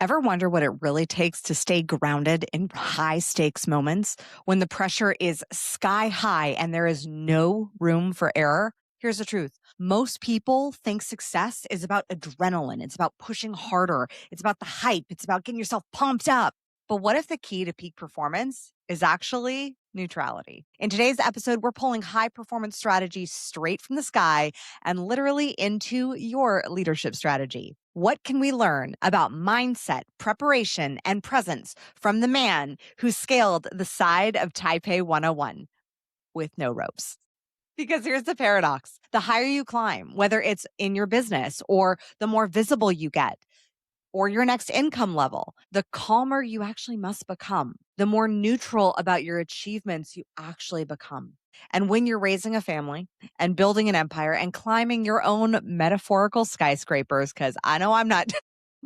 Ever wonder what it really takes to stay grounded in high stakes moments when the pressure is sky high and there is no room for error? Here's the truth. Most people think success is about adrenaline. It's about pushing harder. It's about the hype. It's about getting yourself pumped up. But what if the key to peak performance is actually neutrality? In today's episode, we're pulling high performance strategies straight from the sky and literally into your leadership strategy. What can we learn about mindset, preparation, and presence from the man who scaled the side of Taipei 101 with no ropes? Because here's the paradox. The higher you climb, whether it's in your business or the more visible you get, or your next income level, the calmer you actually must become, the more neutral about your achievements you actually become. And when you're raising a family and building an empire and climbing your own metaphorical skyscrapers, because I know I'm not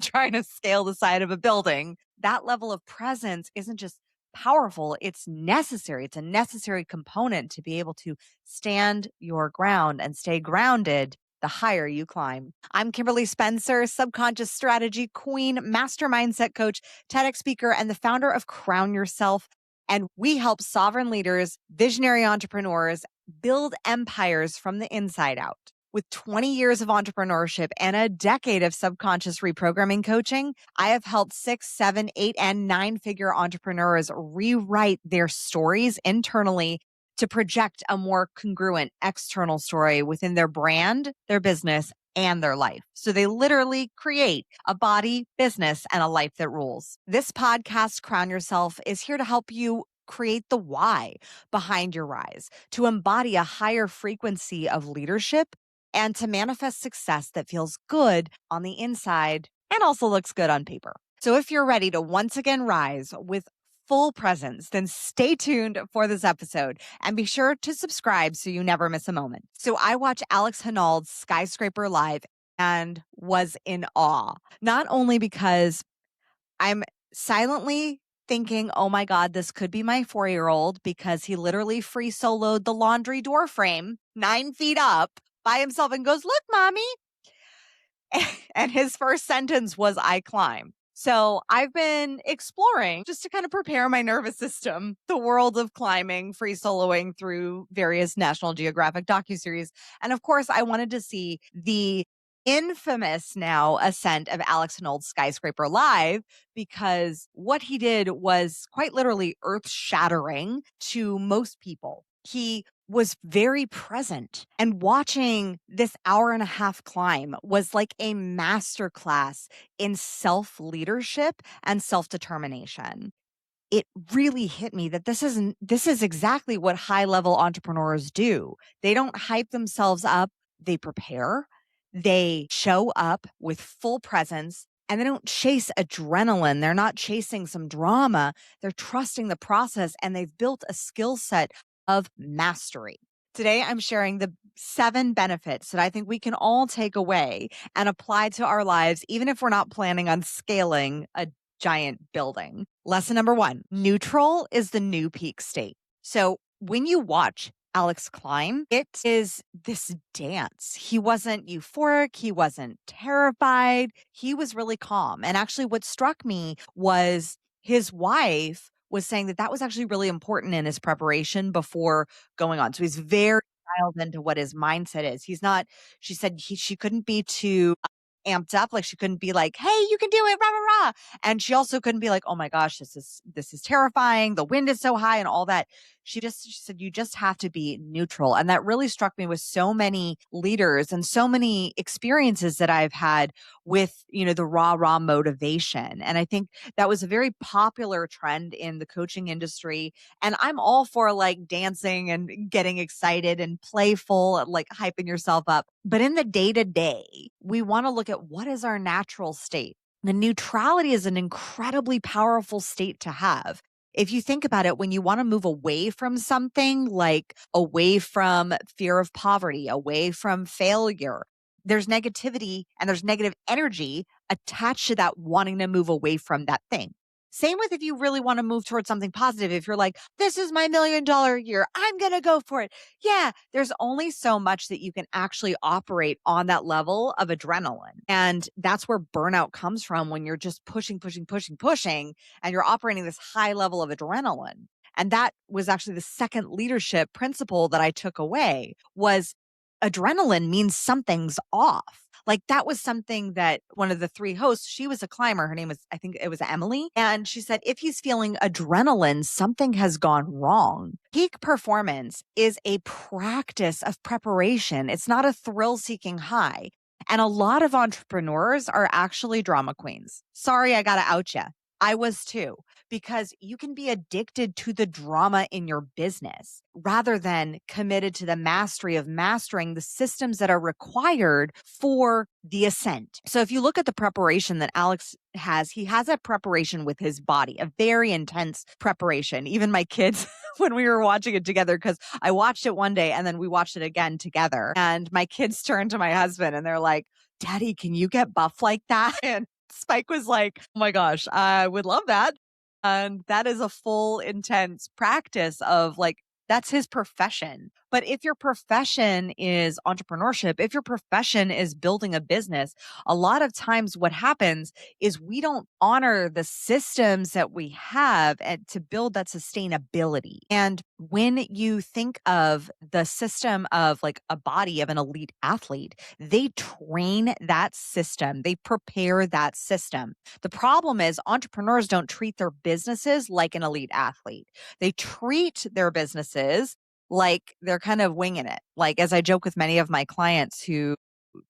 trying to scale the side of a building, that level of presence isn't just powerful, it's necessary. It's a necessary component to be able to stand your ground and stay grounded the higher you climb. I'm Kimberly Spencer, subconscious strategy queen, master mindset coach, TEDx speaker, and the founder of Crown Yourself. And we help sovereign leaders, visionary entrepreneurs build empires from the inside out. With 20 years of entrepreneurship and a decade of subconscious reprogramming coaching, I have helped 6, 7, 8, and 9-figure entrepreneurs rewrite their stories internally to project a more congruent external story within their brand, their business, and their life. So they literally create a body, business, and a life that rules. This podcast, Crown Yourself, is here to help you create the why behind your rise, to embody a higher frequency of leadership, and to manifest success that feels good on the inside and also looks good on paper. So if you're ready to once again rise with full presence, then stay tuned for this episode and be sure to subscribe so you never miss a moment. So I watched Alex Honnold's Skyscraper live and was in awe, not only because I'm silently thinking, oh my God, this could be my 4-year-old because he literally free soloed the laundry door frame 9 feet up by himself and goes, "Look, mommy." And his first sentence was, "I climb." So I've been exploring just to kind of prepare my nervous system, the world of climbing, free soloing through various National Geographic docuseries. And of course, I wanted to see the infamous now ascent of Alex Honnold's Skyscraper live, because what he did was quite literally earth shattering to most people. He was very present, and watching this hour and a half climb was like a masterclass in self leadership and self determination. It really hit me that this is exactly what high level entrepreneurs do. They don't hype themselves up, they prepare, they show up with full presence, and they don't chase adrenaline. They're not chasing some drama. They're trusting the process, and they've built a skill set of mastery. Today, I'm sharing the 7 benefits that I think we can all take away and apply to our lives, even if we're not planning on scaling a giant building. Lesson number 1, neutral is the new peak state. So when you watch Alex climb, it is this dance. He wasn't euphoric. He wasn't terrified. He was really calm. And actually what struck me was his wife was saying that that was actually really important in his preparation before going on. So he's very dialed into what his mindset is. He's not, she said she couldn't be too amped up. Like she couldn't be like, "Hey, you can do it, rah, rah, rah." And she also couldn't be like, "Oh my gosh, this is terrifying. The wind is so high," and all that. She said, you just have to be neutral. And that really struck me with so many leaders and so many experiences that I've had with, the raw motivation. And I think that was a very popular trend in the coaching industry. And I'm all for like dancing and getting excited and playful, like hyping yourself up. But in the day to day, we want to look at what is our natural state. The neutrality is an incredibly powerful state to have. If you think about it, when you want to move away from something, like away from fear of poverty, away from failure, there's negativity and there's negative energy attached to that wanting to move away from that thing. Same with if you really want to move towards something positive. If you're like, this is my $1 million year, I'm going to go for it. Yeah, there's only so much that you can actually operate on that level of adrenaline. And that's where burnout comes from, when you're just pushing, and you're operating this high level of adrenaline. And that was actually the second leadership principle that I took away, was adrenaline means something's off. Like, that was something that one of the three hosts, she was a climber. Her name was, I think it was Emily. And she said, if he's feeling adrenaline, something has gone wrong. Peak performance is a practice of preparation. It's not a thrill seeking high. And a lot of entrepreneurs are actually drama queens. Sorry, I got to out you. I was too, because you can be addicted to the drama in your business rather than committed to the mastery of mastering the systems that are required for the ascent. So if you look at the preparation that Alex has, he has a preparation with his body, a very intense preparation. Even my kids, when we were watching it together, because I watched it one day and then we watched it again together, and my kids turned to my husband and they're like, Daddy, can you get buff like that? And Spike was like, oh my gosh, I would love that. And that is a full intense practice of, like, that's his profession. But if your profession is entrepreneurship, if your profession is building a business, a lot of times what happens is we don't honor the systems that we have and to build that sustainability. And when you think of the system of like a body of an elite athlete, they train that system, they prepare that system. The problem is entrepreneurs don't treat their businesses like an elite athlete. They treat their businesses like they're kind of winging it. Like, as I joke with many of my clients who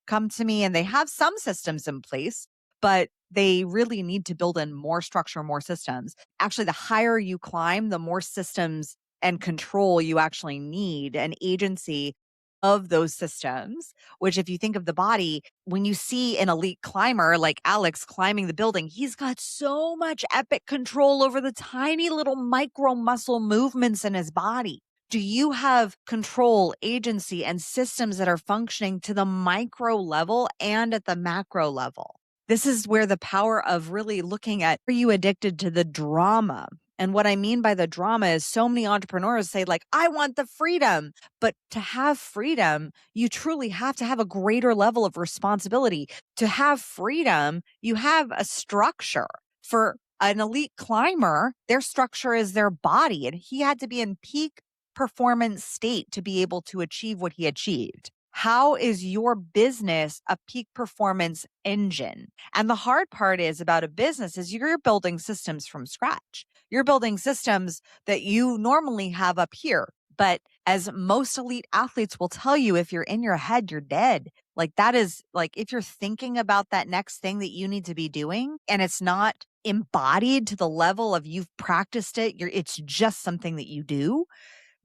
come to me and they have some systems in place, but they really need to build in more structure, more systems. Actually, the higher you climb, the more systems and control you actually need, and agency of those systems. Which, if you think of the body, when you see an elite climber like Alex climbing the building, he's got so much epic control over the tiny little micro muscle movements in his body. Do you have control, agency, and systems that are functioning to the micro level and at the macro level? This is where the power of really looking at, are you addicted to the drama? And what I mean by the drama is, so many entrepreneurs say, like, I want the freedom. But to have freedom, you truly have to have a greater level of responsibility. To have freedom, you have a structure. For an elite climber, their structure is their body, and he had to be in peak performance state to be able to achieve what he achieved. How is your business a peak performance engine? And the hard part is about a business is you're building systems from scratch. You're building systems that you normally have up here. But as most elite athletes will tell you, if you're in your head, you're dead. Like, that is like, if you're thinking about that next thing that you need to be doing and it's not embodied to the level of you've practiced it, it's just something that you do,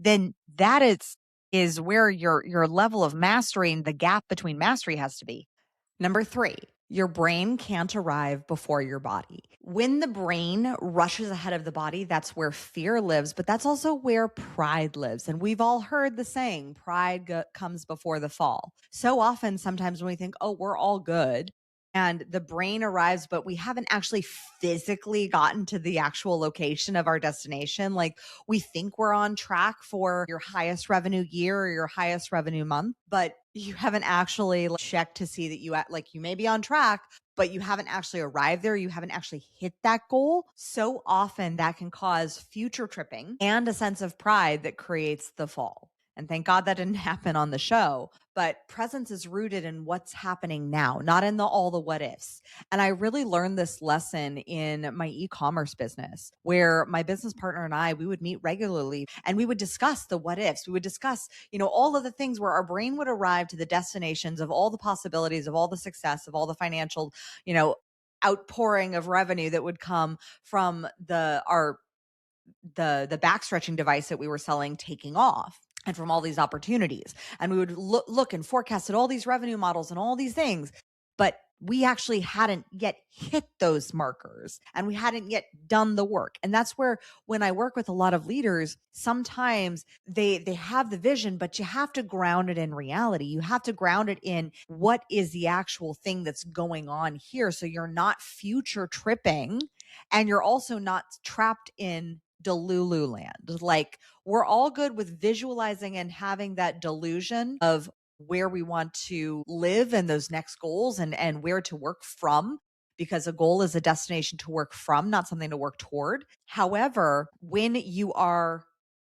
then that is where your level of mastery and the gap between mastery has to be. Number 3, your brain can't arrive before your body. When the brain rushes ahead of the body, that's where fear lives, but that's also where pride lives. And we've all heard the saying, pride comes before the fall. So often, sometimes when we think, oh, we're all good, and the brain arrives, but we haven't actually physically gotten to the actual location of our destination. Like, we think we're on track for your highest revenue year or your highest revenue month, but you haven't actually checked to see that you may be on track, but you haven't actually arrived there. You haven't actually hit that goal. So often that can cause future tripping and a sense of pride that creates the fall. And thank God that didn't happen on the show. But presence is rooted in what's happening now, not in all the what ifs. And I really learned this lesson in my e-commerce business, where my business partner and I, we would meet regularly and we would discuss the what ifs. We would discuss, all of the things where our brain would arrive to the destinations of all the possibilities, of all the success, of all the financial, outpouring of revenue that would come from the backstretching device that we were selling taking off, and from all these opportunities. And we would look and forecast at all these revenue models and all these things, but we actually hadn't yet hit those markers and we hadn't yet done the work. And that's where, when I work with a lot of leaders, sometimes they have the vision, but you have to ground it in reality. You have to ground it in what is the actual thing that's going on here. So you're not future tripping And you're also not trapped in Delulu land. Like, we're all good with visualizing and having that delusion of where we want to live and those next goals and where to work from, because a goal is a destination to work from, not something to work toward. However, when you are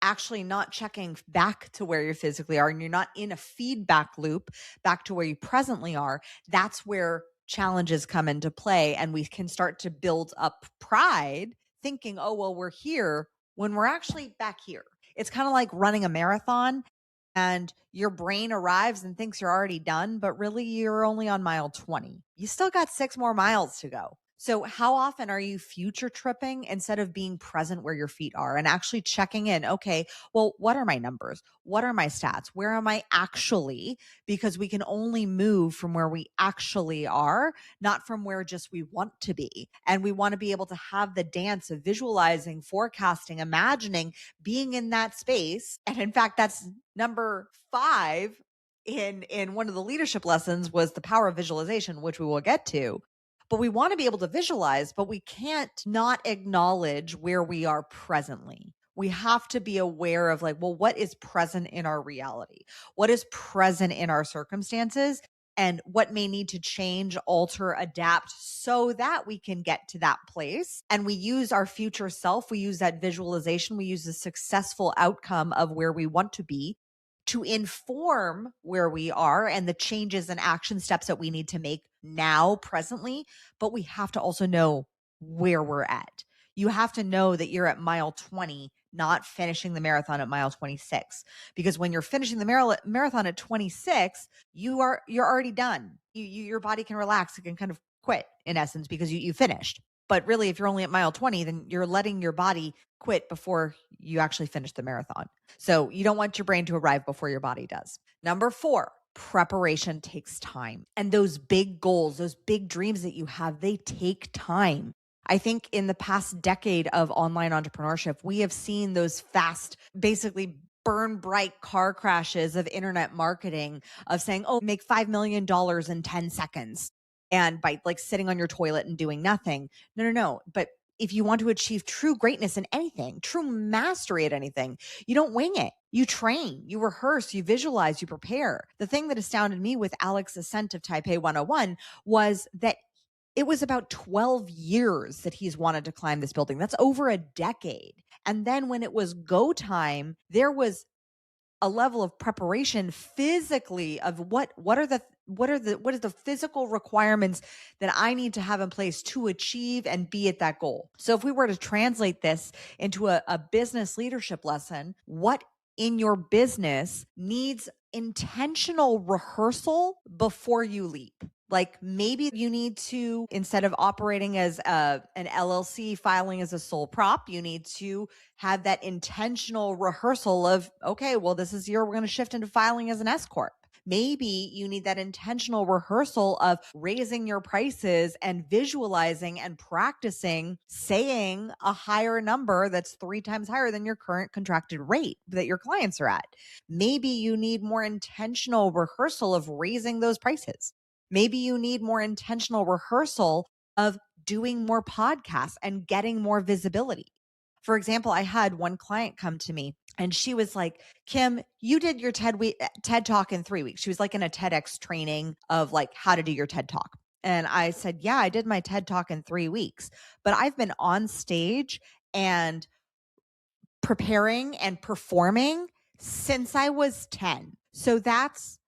actually not checking back to where you physically are and you're not in a feedback loop back to where you presently are, that's where challenges come into play. And we can start to build up pride thinking, oh, well, we're here when we're actually back here. It's kind of like running a marathon and your brain arrives and thinks you're already done, but really you're only on mile 20. You still got 6 more miles to go. So how often are you future tripping instead of being present where your feet are and actually checking in? Okay, well, what are my numbers? What are my stats? Where am I actually? Because we can only move from where we actually are, not from where just we want to be. And we want to be able to have the dance of visualizing, forecasting, imagining, being in that space. And in fact, that's number 5 in one of the leadership lessons, was the power of visualization, which we will get to. But we want to be able to visualize, but we can't not acknowledge where we are presently. We have to be aware of, like, well, what is present in our reality? What is present in our circumstances? And what may need to change, alter, adapt so that we can get to that place. And we use our future self, we use that visualization, we use the successful outcome of where we want to be to inform where we are and the changes and action steps that we need to make now, presently. But we have to also know where we're at. You have to know that you're at mile 20, not finishing the marathon at mile 26. Because when you're finishing the marathon at 26, you're already done. Your body can relax. It can kind of quit, in essence, because you finished. But really, if you're only at mile 20, then you're letting your body quit before you actually finish the marathon. So you don't want your brain to arrive before your body does. Number 4, preparation takes time. And those big goals, those big dreams that you have, they take time. I think in the past decade of online entrepreneurship, we have seen those fast, basically burn bright car crashes of internet marketing, of saying, oh, make $5 million in 10 seconds. And by like sitting on your toilet and doing nothing. No. But if you want to achieve true greatness in anything, true mastery at anything, you don't wing it. You train, you rehearse, you visualize, you prepare. The thing that astounded me with Alex Ascent of Taipei 101 was that it was about 12 years that he's wanted to climb this building. That's over a decade. And then when it was go time, there was a level of preparation physically of what are the physical requirements that I need to have in place to achieve and be at that goal. So if we were to translate this into a business leadership lesson, what in your business needs intentional rehearsal before you leap? Like, maybe you need to, instead of operating as an LLC, filing as a sole prop, you need to have that intentional rehearsal of, okay, well, this is year we're going to shift into filing as an S corp. Maybe you need that intentional rehearsal of raising your prices and visualizing and practicing saying a higher number that's 3 times higher than your current contracted rate that your clients are at. Maybe you need more intentional rehearsal of raising those prices. Maybe you need more intentional rehearsal of doing more podcasts and getting more visibility. For example, I had one client come to me and she was like, Kim, you did your TED Talk in 3 weeks. She was like in a TEDx training of like how to do your TED Talk. And I said, yeah, I did my TED Talk in 3 weeks, but I've been on stage and preparing and performing since I was 10. So that's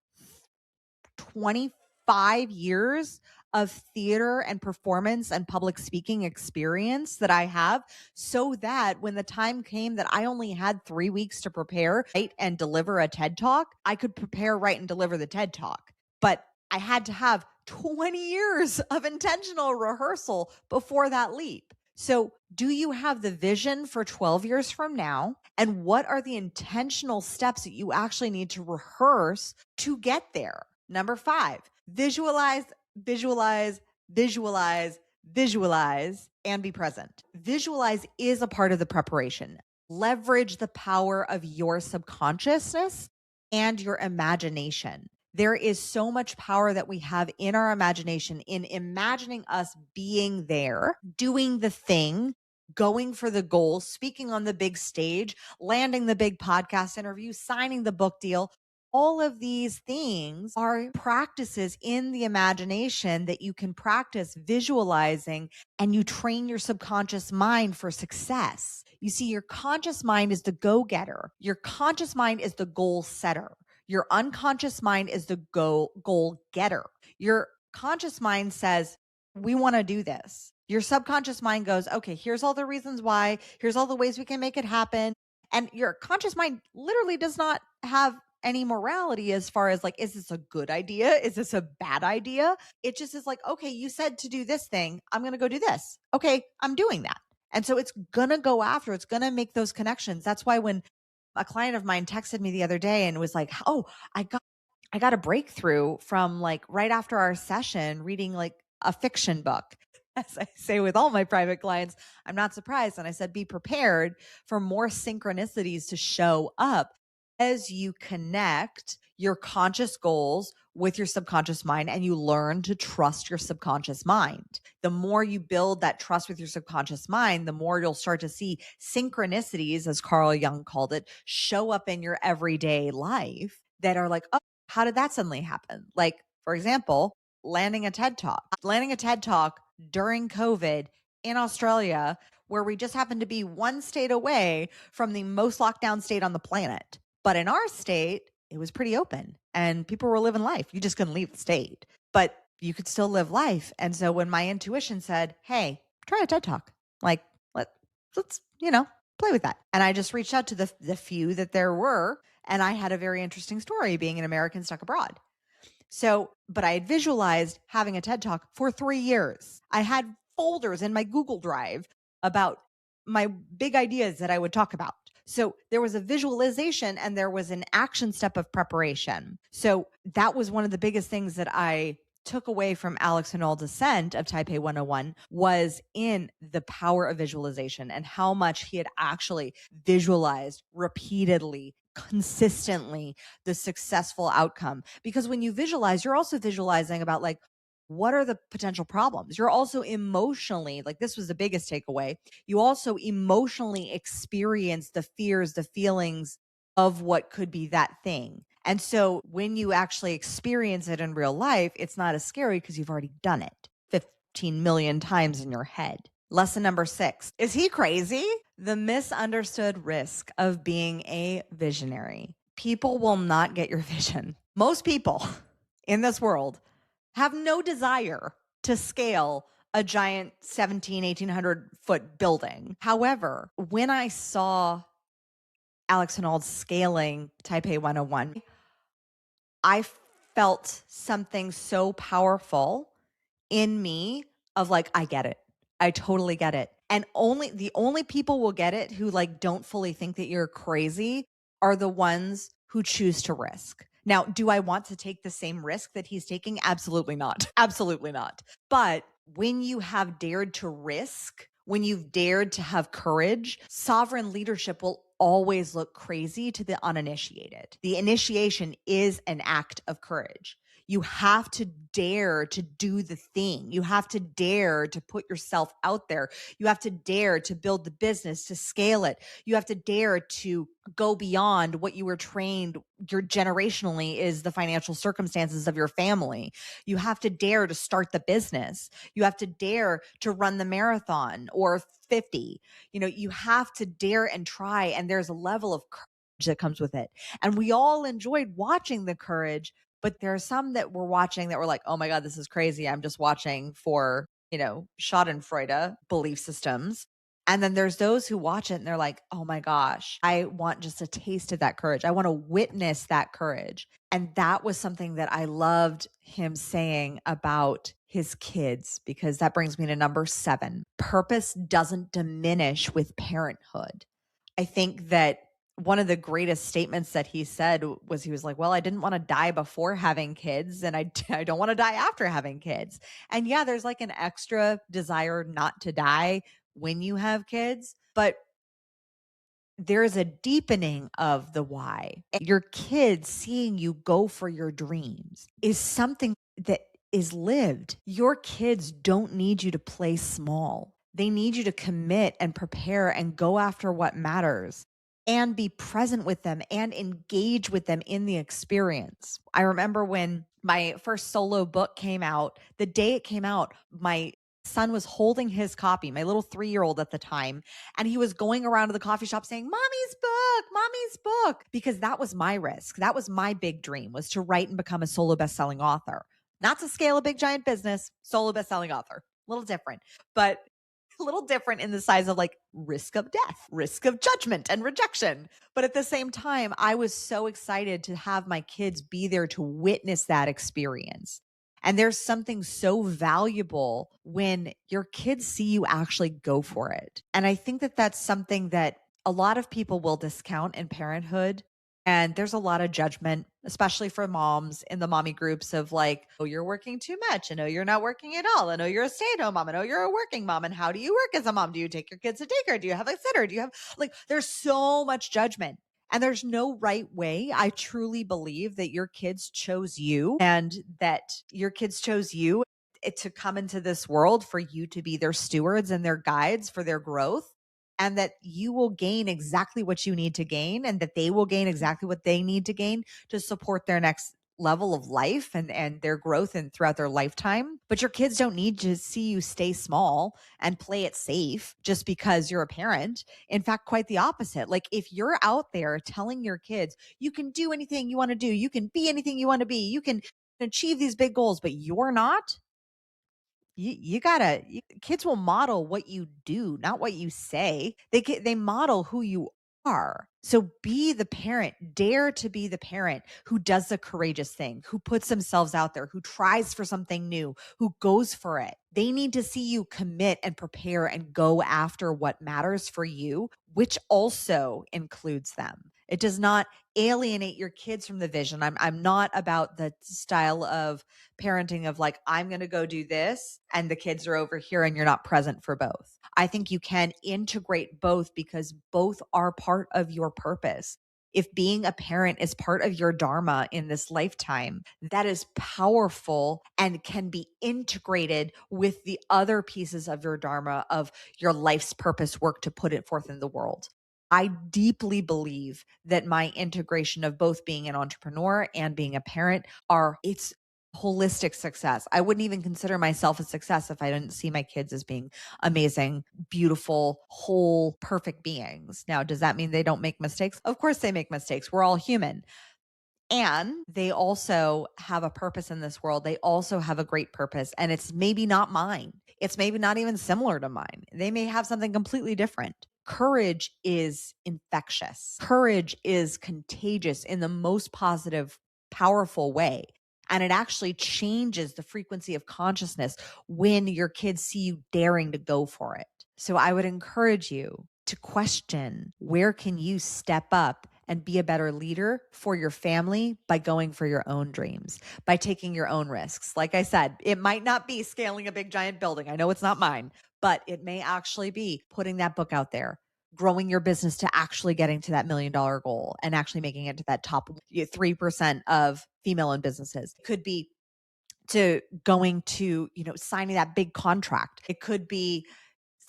25 years of theater and performance and public speaking experience that I have, so that when the time came that I only had 3 weeks to prepare, write, and deliver a TED Talk, I could prepare, write, and deliver the TED Talk. But I had to have 20 years of intentional rehearsal before that leap. So do you have the vision for 12 years from now? And what are the intentional steps that you actually need to rehearse to get there? Number 5, visualize, visualize, visualize, visualize, and be present. Visualize is a part of the preparation. Leverage the power of your subconsciousness and your imagination. There is so much power that we have in our imagination, in imagining us being there, doing the thing, going for the goal, speaking on the big stage, landing the big podcast interview, signing the book deal. All of these things are practices in the imagination that you can practice visualizing, and you train your subconscious mind for success. You see, your conscious mind is the go-getter. Your conscious mind is the goal setter. Your unconscious mind is the goal getter. Your conscious mind says, we want to do this. Your subconscious mind goes, okay, here's all the reasons why. Here's all the ways we can make it happen. And your conscious mind literally does not have any morality as far as like, is this a good idea? Is this a bad idea? It just is like, okay, you said to do this thing. I'm going to go do this. Okay, I'm doing that. And so it's going to go after, it's going to make those connections. That's why when a client of mine texted me the other day and was like, oh, I got a breakthrough from like right after our session reading like a fiction book. As I say with all my private clients, I'm not surprised. And I said, be prepared for more synchronicities to show up as you connect your conscious goals with your subconscious mind and you learn to trust your subconscious mind. The more you build that trust with your subconscious mind, the more you'll start to see synchronicities, as Carl Jung called it, show up in your everyday life that are like, oh, how did that suddenly happen? Like, for example, landing a TED Talk during COVID in Australia, where we just happened to be one state away from the most lockdown state on the planet. But in our state, it was pretty open and people were living life. You just couldn't leave the state, but you could still live life. And so when my intuition said, hey, try a TED Talk, like let's, play with that. And I just reached out to the few that there were. And I had a very interesting story being an American stuck abroad. So, but I had visualized having a TED Talk for 3 years. I had folders in my Google Drive about my big ideas that I would talk about. So there was a visualization and there was an action step of preparation. So that was one of the biggest things that I took away from Alex Honnold's Ascent of Taipei 101 was in the power of visualization and how much he had actually visualized repeatedly, consistently the successful outcome. Because when you visualize, you're also visualizing about like, what are the potential problems? You're also emotionally, like this was the biggest takeaway. You also emotionally experience the fears, the feelings of what could be that thing. And so when you actually experience it in real life, it's not as scary because you've already done it 15 million times in your head. Lesson number 6. Is he crazy? The misunderstood risk of being a visionary. People will not get your vision. Most people in this world have no desire to scale a giant 1800 foot building. However, when I saw Alex Honnold scaling Taipei 101, I felt something so powerful in me of like, I get it. I totally get it. And the only people will get it who like don't fully think that you're crazy are the ones who choose to risk. Now, do I want to take the same risk that he's taking? Absolutely not. Absolutely not. But when you have dared to risk, when you've dared to have courage, sovereign leadership will always look crazy to the uninitiated. The initiation is an act of courage. You have to dare to do the thing. You have to dare to put yourself out there. You have to dare to build the business, to scale it. You have to dare to go beyond what you were trained your generationally is the financial circumstances of your family. You have to dare to start the business. You have to dare to run the marathon or 50. You have to dare and try. And there's a level of courage that comes with it. And we all enjoyed watching the courage. But there are some that we're watching that were like, oh my God, this is crazy. I'm just watching for, Schadenfreude belief systems. And then there's those who watch it and they're like, oh my gosh, I want just a taste of that courage. I want to witness that courage. And that was something that I loved him saying about his kids, because that brings me to number 7. Purpose doesn't diminish with parenthood. I think that one of the greatest statements that he said was, he was like, well, I didn't want to die before having kids and I don't want to die after having kids. And yeah, there's like an extra desire not to die when you have kids, but there's a deepening of the why. Your kids seeing you go for your dreams is something that is lived. Your kids don't need you to play small. They need you to commit and prepare and go after what matters and be present with them and engage with them in the experience. I remember when my first solo book came out, the day it came out, my son was holding his copy, my little 3-year-old at the time, and he was going around to the coffee shop saying, Mommy's book, because that was my risk. That was my big dream, was to write and become a solo best-selling author. Not to scale a big giant business, solo best-selling author. A little different, but a little different in the size of like risk of death, risk of judgment and rejection. But at the same time, I was so excited to have my kids be there to witness that experience. And there's something so valuable when your kids see you actually go for it. And I think that that's something that a lot of people will discount in parenthood. And there's a lot of judgment, especially for moms in the mommy groups of like, oh, you're working too much. I know you're not working at all. I know you're a stay-at-home mom. I know you're a working mom. And how do you work as a mom? Do you take your kids to daycare? Do you have a sitter? Do you have like, there's so much judgment. And there's no right way. I truly believe that your kids chose you and that your kids chose you to come into this world for you to be their stewards and their guides for their growth. And that you will gain exactly what you need to gain and that they will gain exactly what they need to gain to support their next level of life and their growth and throughout their lifetime. But your kids don't need to see you stay small and play it safe just because you're a parent. In fact, quite the opposite. Like if you're out there telling your kids, you can do anything you want to do, you can be anything you want to be, you can achieve these big goals, but you're not, kids will model what you do, not what you say. They model who you are. So be the parent, dare to be the parent who does the courageous thing, who puts themselves out there, who tries for something new, who goes for it. They need to see you commit and prepare and go after what matters for you, which also includes them. It does not alienate your kids from the vision. I'm not about the style of parenting of like, I'm going to go do this and the kids are over here and you're not present for both. I think you can integrate both because both are part of your purpose. If being a parent is part of your dharma in this lifetime, that is powerful and can be integrated with the other pieces of your dharma of your life's purpose work to put it forth in the world. I deeply believe that my integration of both being an entrepreneur and being a parent it's holistic success. I wouldn't even consider myself a success if I didn't see my kids as being amazing, beautiful, whole, perfect beings. Now, does that mean they don't make mistakes? Of course they make mistakes. We're all human. And they also have a purpose in this world. They also have a great purpose. And it's maybe not mine. It's maybe not even similar to mine. They may have something completely different. Courage is infectious. Courage is contagious in the most positive, powerful way. And it actually changes the frequency of consciousness when your kids see you daring to go for it. So I would encourage you to question, where can you step up and be a better leader for your family by going for your own dreams, by taking your own risks. Like I said, it might not be scaling a big giant building. I know it's not mine, but it may actually be putting that book out there, growing your business to actually getting to that $1 million goal and actually making it to that top 3% of female-owned businesses. It could be to going to, signing that big contract. It could be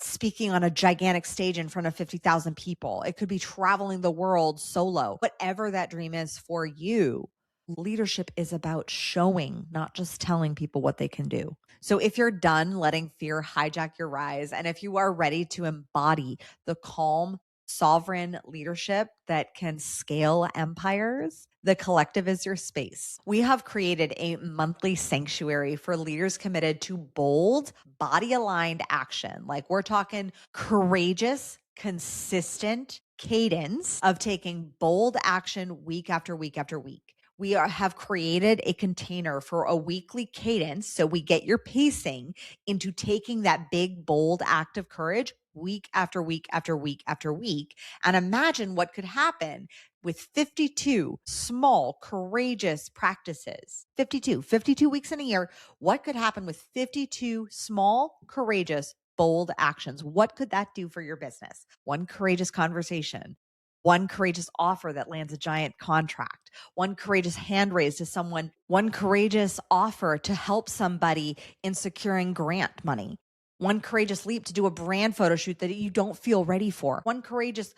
speaking on a gigantic stage in front of 50,000 people. It could be traveling the world solo. Whatever that dream is for you, leadership is about showing, not just telling people what they can do. So if you're done letting fear hijack your rise, and if you are ready to embody the calm, sovereign leadership that can scale empires, the collective is your space. We have created a monthly sanctuary for leaders committed to bold, body aligned action. Like we're talking courageous, consistent cadence of taking bold action week after week after week. We have created a container for a weekly cadence. So we get your pacing into taking that big, bold act of courage week after week after week after week. And imagine what could happen with 52 small, courageous practices. 52 weeks in a year. What could happen with 52 small, courageous, bold actions? What could that do for your business? One courageous conversation, one courageous offer that lands a giant contract, one courageous hand raise to someone, one courageous offer to help somebody in securing grant money, one courageous leap to do a brand photo shoot that you don't feel ready for, one courageous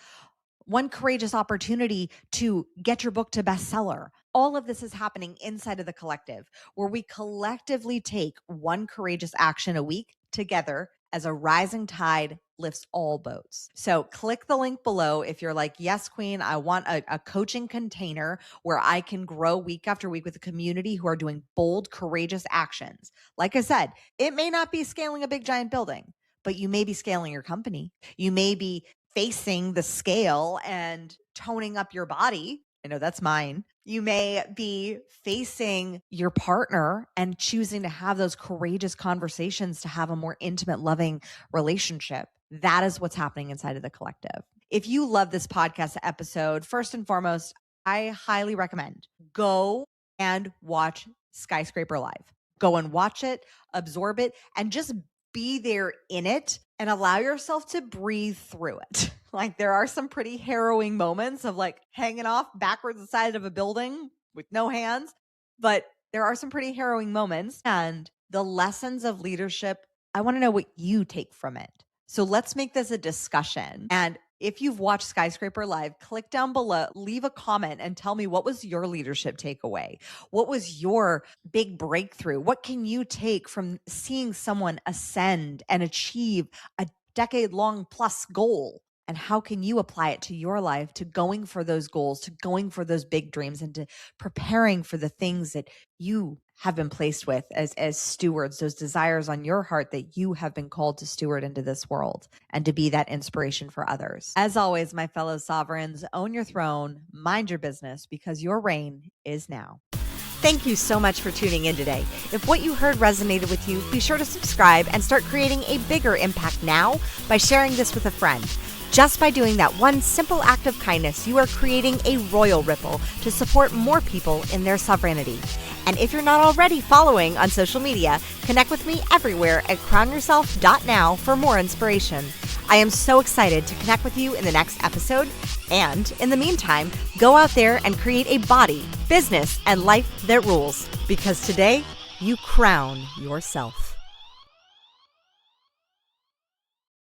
opportunity to get your book to bestseller. All of this is happening inside of the collective, where we collectively take one courageous action a week together as a rising tide lifts all boats. So click the link below if you're like, yes, Queen, I want a coaching container where I can grow week after week with a community who are doing bold, courageous actions. Like I said, it may not be scaling a big giant building, but you may be scaling your company. You may be facing the scale and toning up your body. I know that's mine. You may be facing your partner and choosing to have those courageous conversations to have a more intimate, loving relationship. That is what's happening inside of the collective. If you love this podcast episode, first and foremost, I highly recommend go and watch Skyscraper live. Go and watch it, absorb it, and just be there in it and allow yourself to breathe through it. Like there are some pretty harrowing moments of like hanging off backwards the side of a building with no hands, but there are some pretty harrowing moments. And the lessons of leadership, I want to know what you take from it. So let's make this a discussion. And if you've watched Skyscraper Live, click down below, leave a comment and tell me what was your leadership takeaway? What was your big breakthrough? What can you take from seeing someone ascend and achieve a decade-long plus goal? And how can you apply it to your life, to going for those goals, to going for those big dreams, and to preparing for the things that you have been placed with as stewards, those desires on your heart that you have been called to steward into this world and to be that inspiration for others. As always, my fellow sovereigns, own your throne, mind your business, because your reign is now. Thank you so much for tuning in today. If what you heard resonated with you, be sure to subscribe and start creating a bigger impact now by sharing this with a friend. Just by doing that one simple act of kindness, you are creating a royal ripple to support more people in their sovereignty. And if you're not already following on social media, connect with me everywhere at crownyourself.now for more inspiration. I am so excited to connect with you in the next episode. And in the meantime, go out there and create a body, business, and life that rules. Because today, you crown yourself.